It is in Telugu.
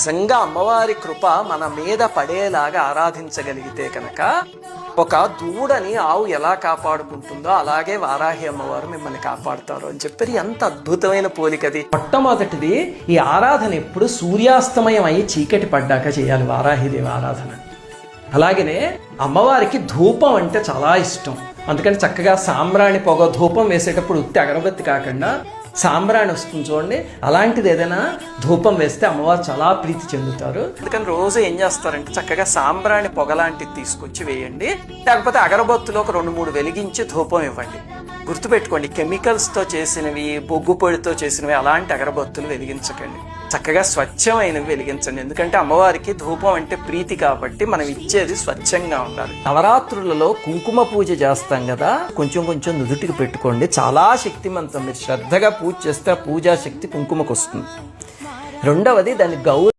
నిజంగా అమ్మవారి కృప మన మీద పడేలాగా ఆరాధించగలిగితే కనుక ఒక దూడని ఆవు ఎలా కాపాడుకుంటుందో అలాగే వారాహి అమ్మవారు మిమ్మల్ని కాపాడుతారు అని చెప్పారు. ఎంత అద్భుతమైన పోలికది. మొట్టమొదటిది ఈ ఆరాధన ఎప్పుడు సూర్యాస్తమయం అయ్యి చీకటి పడ్డాక చేయాలి వారాహిదేవి ఆరాధన. అలాగనే అమ్మవారికి ధూపం అంటే చాలా ఇష్టం. అందుకని చక్కగా సాంబ్రాణి పొగ ధూపం వేసేటప్పుడు ఉత్తి అగరబత్తి కాకుండా సాంబ్రాణి వస్తుంది చూడండి, అలాంటిది ఏదైనా ధూపం వేస్తే అమ్మవారు చాలా ప్రీతి చెందుతారు. అందుకని రోజు ఏం చేస్తారంటే చక్కగా సాంబ్రాణి పొగ లాంటిది తీసుకొచ్చి వేయండి, లేకపోతే అగరబత్తులో ఒక 2-3 వెలిగించి ధూపం ఇవ్వండి. గుర్తుపెట్టుకోండి, కెమికల్స్తో చేసినవి, బొగ్గు పొడితో చేసినవి అలాంటి అగరబత్తులు వెలిగించకండి. చక్కగా స్వచ్ఛమైనవి వెలిగించండి. ఎందుకంటే అమ్మవారికి ధూపం అంటే ప్రీతి కాబట్టి మనం ఇచ్చేది స్వచ్ఛంగా ఉండాలి. నవరాత్రులలో కుంకుమ పూజ చేస్తాం కదా, కొంచెం కొంచెం నుదుటికి పెట్టుకోండి, చాలా శక్తివంతం. మీరు శ్రద్ధగా పూజ చేస్తే ఆ పూజా శక్తి కుంకుమకు వస్తుంది. రెండవది దాన్ని